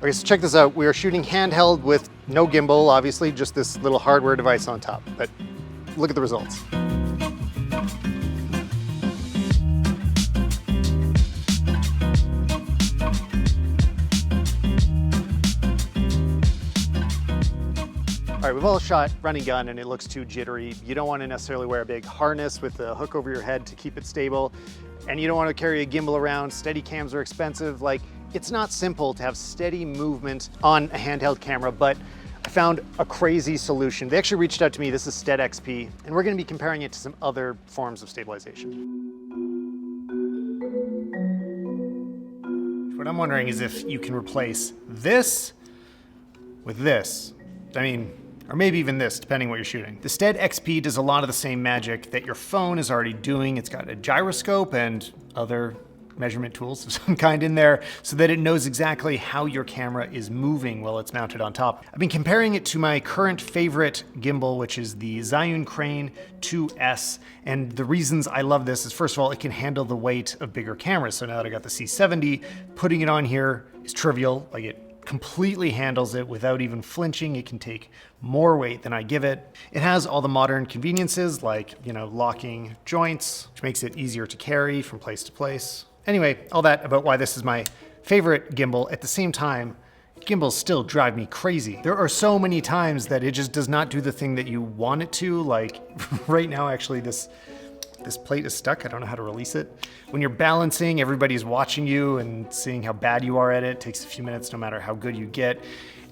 Okay, so check this out. We are shooting handheld with no gimbal, obviously, just this little hardware device on top. But look at the results. All right, we've all shot running gun and it looks too jittery. You don't want to necessarily wear a big harness with a hook over your head to keep it stable. And you don't want to carry a gimbal around. Steady cams are expensive. Like, it's not simple to have steady movement on a handheld camera, but I found a crazy solution. They actually reached out to me. This is SteadXP, and we're going to be comparing it to some other forms of stabilization. What I'm wondering is if you can replace this with this. I mean, or maybe even this, depending what you're shooting. The SteadXP does a lot of the same magic that your phone is already doing. It's got a gyroscope and other measurement tools of some kind in there so that it knows exactly how your camera is moving while it's mounted on top. I've been comparing it to my current favorite gimbal, which is the Zhiyun Crane 2S. And the reasons I love this is, first of all, it can handle the weight of bigger cameras. So now that I got the C70, putting it on here is trivial. Like, it completely handles it without even flinching. It can take more weight than I give it. It has all the modern conveniences like, locking joints, which makes it easier to carry from place to place. Anyway, all that about why this is my favorite gimbal. At the same time, gimbals still drive me crazy. There are so many times that it just does not do the thing that you want it to. Like right now, actually, this plate is stuck. I don't know how to release it. When you're balancing, everybody's watching you and seeing how bad you are at it. It takes a few minutes no matter how good you get.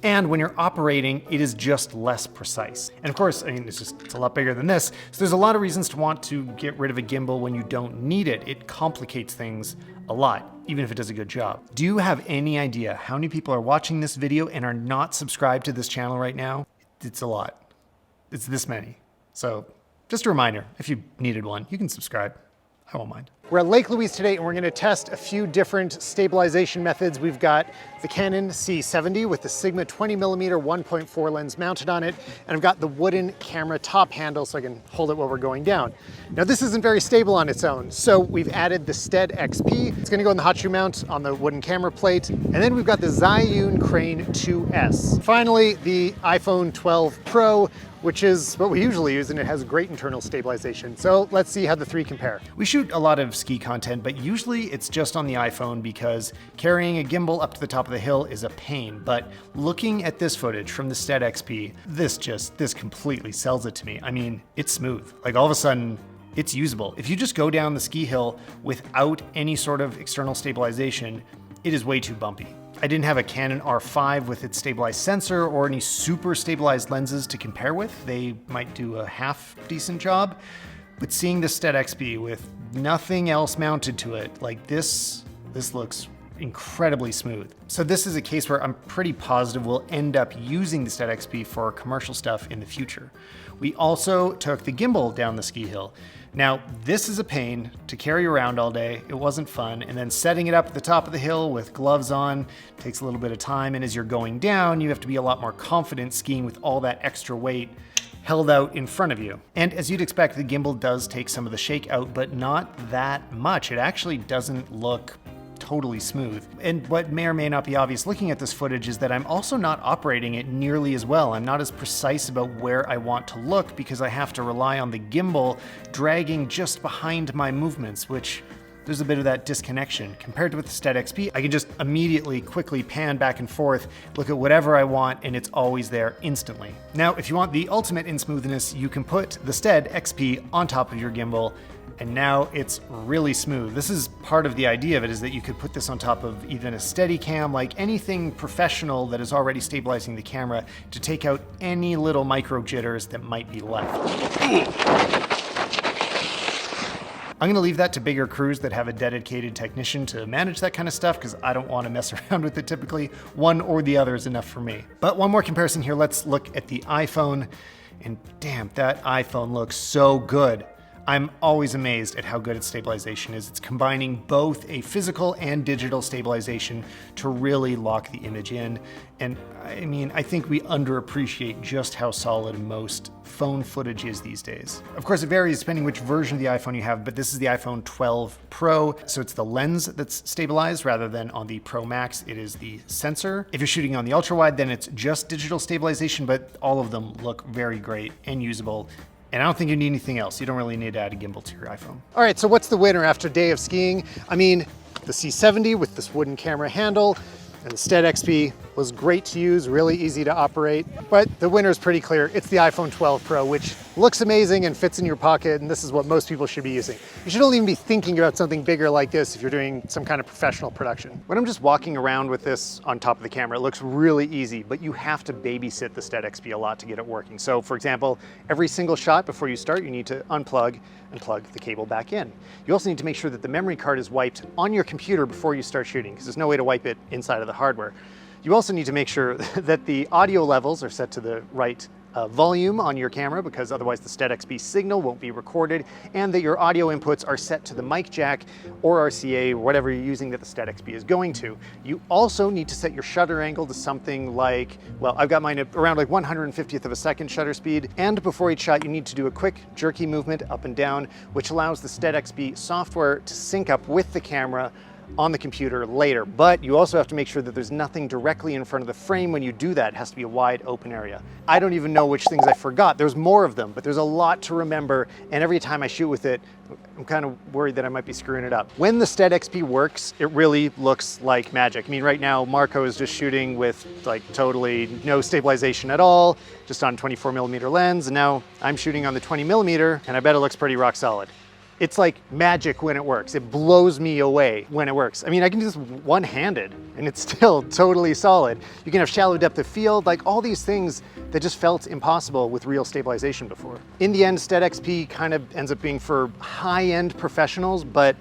And when you're operating, it is just less precise. And of course, I mean, it's a lot bigger than this. So there's a lot of reasons to want to get rid of a gimbal when you don't need it. It complicates things a lot, even if it does a good job. Do you have any idea how many people are watching this video and are not subscribed to this channel right now? It's a lot. It's this many. So just a reminder, if you needed one, you can subscribe. I won't mind. We're at Lake Louise today and we're gonna test a few different stabilization methods. We've got the Canon C70 with the Sigma 20mm 1.4 lens mounted on it. And I've got the wooden camera top handle so I can hold it while we're going down. Now this isn't very stable on its own. So we've added the SteadXP. It's gonna go in the hot shoe mount on the wooden camera plate. And then we've got the Zhiyun Crane 2S. Finally, the iPhone 12 Pro, which is what we usually use, and it has great internal stabilization. So let's see how the three compare. We shoot a lot of ski content, but usually it's just on the iPhone because carrying a gimbal up to the top of the hill is a pain. But looking at this footage from the SteadXP, this completely sells it to me. I mean, it's smooth. Like all of a sudden, it's usable. If you just go down the ski hill without any sort of external stabilization, it is way too bumpy. I didn't have a Canon R5 with its stabilized sensor or any super stabilized lenses to compare with. They might do a half decent job. But seeing the SteadXP with nothing else mounted to it, like this looks incredibly smooth. So this is a case where I'm pretty positive we'll end up using the SteadXP for commercial stuff in the future. We also took the gimbal down the ski hill. Now, this is a pain to carry around all day. It wasn't fun. And then setting it up at the top of the hill with gloves on takes a little bit of time. And as you're going down, you have to be a lot more confident skiing with all that extra weight held out in front of you. And as you'd expect, the gimbal does take some of the shake out, but not that much. It actually doesn't look totally smooth. And what may or may not be obvious looking at this footage is that I'm also not operating it nearly as well. I'm not as precise about where I want to look because I have to rely on the gimbal dragging just behind my movements, which there's a bit of that disconnection. Compared to with the SteadXP, I can just immediately quickly pan back and forth, look at whatever I want, and it's always there instantly. Now, if you want the ultimate in smoothness, you can put the SteadXP on top of your gimbal, and now it's really smooth. This is part of the idea of it, is that you could put this on top of even a Steadicam, like anything professional that is already stabilizing the camera to take out any little micro jitters that might be left. I'm gonna leave that to bigger crews that have a dedicated technician to manage that kind of stuff because I don't wanna mess around with it typically. One or the other is enough for me. But one more comparison here, let's look at the iPhone. And damn, that iPhone looks so good. I'm always amazed at how good its stabilization is. It's combining both a physical and digital stabilization to really lock the image in. And I mean, I think we underappreciate just how solid most phone footage is these days. Of course, it varies depending which version of the iPhone you have, but this is the iPhone 12 Pro, so it's the lens that's stabilized rather than on the Pro Max, it is the sensor. If you're shooting on the ultra wide, then it's just digital stabilization, but all of them look very great and usable. And I don't think you need anything else. You don't really need to add a gimbal to your iPhone. All right, so what's the winner after a day of skiing? I mean, the C70 with this wooden camera handle and the SteadXP was great to use, really easy to operate, but the winner is pretty clear. It's the iPhone 12 Pro, which looks amazing and fits in your pocket, and this is what most people should be using. You shouldn't even be thinking about something bigger like this if you're doing some kind of professional production. When I'm just walking around with this on top of the camera, it looks really easy, but you have to babysit the SteadXP a lot to get it working. So for example, every single shot before you start, you need to unplug and plug the cable back in. You also need to make sure that the memory card is wiped on your computer before you start shooting, because there's no way to wipe it inside of the hardware. You also need to make sure that the audio levels are set to the right volume on your camera, because otherwise the SteadXP signal won't be recorded, and that your audio inputs are set to the mic jack or RCA, or whatever you're using that the SteadXP is going to. You also need to set your shutter angle to something like, well, I've got mine at around like 1/150th of a second shutter speed, and before each shot you need to do a quick jerky movement up and down, which allows the SteadXP software to sync up with the camera on the computer later. But you also have to make sure that there's nothing directly in front of the frame when you do that. It has to be a wide open area. I don't even know which things I forgot. There's more of them, but there's a lot to remember, and every time I shoot with it, I'm kind of worried that I might be screwing it up. When the SteadXP works, it really looks like magic. I mean, right now, Marco is just shooting with like totally no stabilization at all, just on 24mm lens, and now I'm shooting on the 20mm, and I bet it looks pretty rock solid. It's like magic when it works. It blows me away when it works. I mean, I can do this one-handed and it's still totally solid. You can have shallow depth of field, like all these things that just felt impossible with real stabilization before. In the end, SteadXP kind of ends up being for high-end professionals, but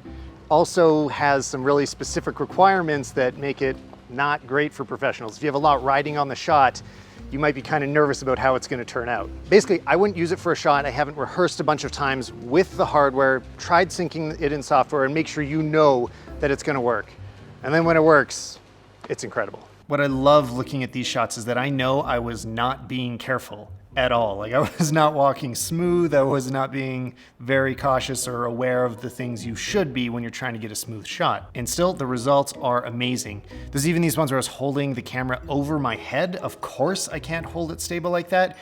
also has some really specific requirements that make it not great for professionals. If you have a lot riding on the shot, you might be kind of nervous about how it's going to turn out. Basically, I wouldn't use it for a shot. I haven't rehearsed a bunch of times with the hardware, tried syncing it in software, and make sure you know that it's going to work. And then when it works, it's incredible. What I love looking at these shots is that I know I was not being careful at all. Like, I was not walking smooth. I was not being very cautious or aware of the things you should be when you're trying to get a smooth shot. And still, the results are amazing. There's even these ones where I was holding the camera over my head. Of course, I can't hold it stable like that,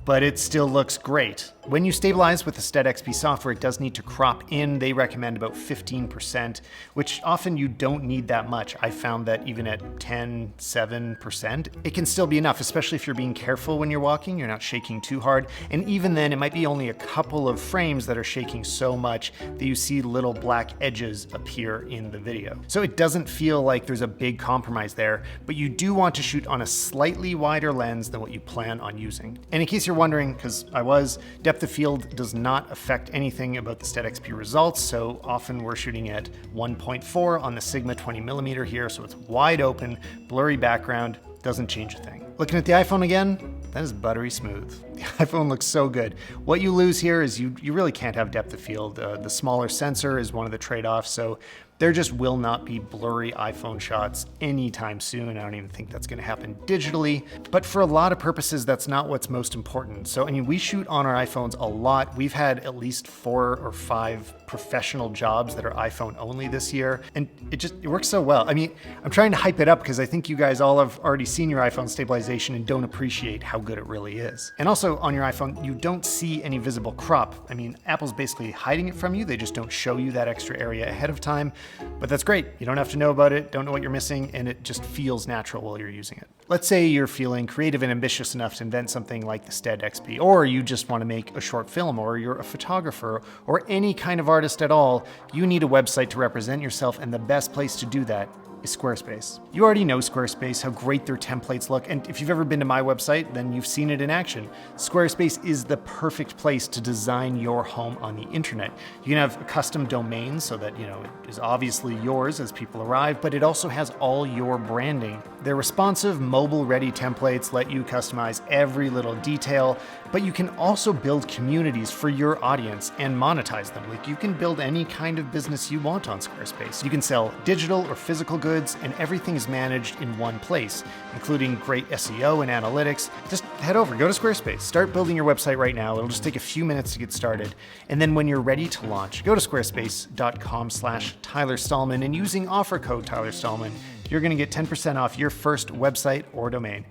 but it still looks great. When you stabilize with the SteadXP software, it does need to crop in. They recommend about 15%, which often you don't need that much. I found that even at 10, 7%, it can still be enough, especially if you're being careful when you're walking, you're not shaking too hard. And even then, it might be only a couple of frames that are shaking so much that you see little black edges appear in the video. So it doesn't feel like there's a big compromise there, but you do want to shoot on a slightly wider lens than what you plan on using. And in case you're wondering, because I was, depth of field does not affect anything about the SteadXP results, so often we're shooting at 1.4 on the Sigma 20mm here, so it's wide open, blurry background, doesn't change a thing. Looking at the iPhone again, that is buttery smooth. The iPhone looks so good. What you lose here is you really can't have depth of field. The smaller sensor is one of the trade-offs, so there just will not be blurry iPhone shots anytime soon. I don't even think that's gonna happen digitally, but for a lot of purposes, that's not what's most important. So, I mean, we shoot on our iPhones a lot. We've had at least 4 or 5 professional jobs that are iPhone only this year, and it works so well. I mean, I'm trying to hype it up because I think you guys all have already seen your iPhone stabilization and don't appreciate how good it really is. And also on your iPhone, you don't see any visible crop. I mean, Apple's basically hiding it from you. They just don't show you that extra area ahead of time. But that's great. You don't have to know about it, don't know what you're missing, and it just feels natural while you're using it. Let's say you're feeling creative and ambitious enough to invent something like the SteadXP, or you just want to make a short film, or you're a photographer, or any kind of artist at all. You need a website to represent yourself, and the best place to do that is Squarespace. You already know Squarespace, how great their templates look, and if you've ever been to my website, then you've seen it in action. Squarespace is the perfect place to design your home on the internet. You can have a custom domain so that, it is obviously yours as people arrive, but it also has all your branding. Their responsive, mobile-ready templates let you customize every little detail, but you can also build communities for your audience and monetize them. Like, you can build any kind of business you want on Squarespace. You can sell digital or physical goods, and everything is managed in one place, including great SEO and analytics. Just head over, go to Squarespace, start building your website right now. It'll just take a few minutes to get started. And then when you're ready to launch, go to squarespace.com/Tyler Stalman, and using offer code Tyler Stalman, you're going to get 10% off your first website or domain.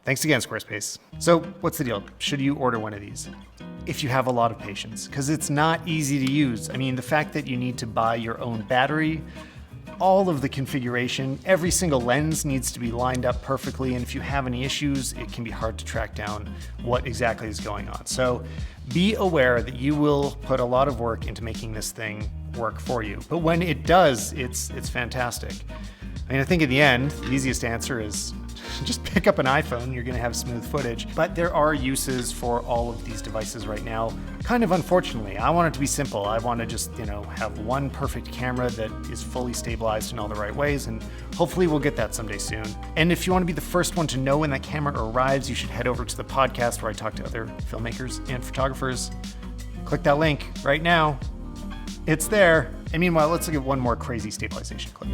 Thanks again, Squarespace. So what's the deal? Should you order one of these? If you have a lot of patience, because it's not easy to use. I mean, the fact that you need to buy your own battery, all of the configuration, every single lens needs to be lined up perfectly, and if you have any issues, it can be hard to track down what exactly is going on. So be aware that you will put a lot of work into making this thing work for you. But when it does, it's fantastic. I mean, I think in the end, the easiest answer is just pick up an iPhone, you're gonna have smooth footage. But there are uses for all of these devices right now. Kind of unfortunately, I want it to be simple. I want to just, have one perfect camera that is fully stabilized in all the right ways, and hopefully we'll get that someday soon. And if you want to be the first one to know when that camera arrives, you should head over to the podcast where I talk to other filmmakers and photographers. Click that link right now. It's there. And meanwhile, let's look at one more crazy stabilization clip.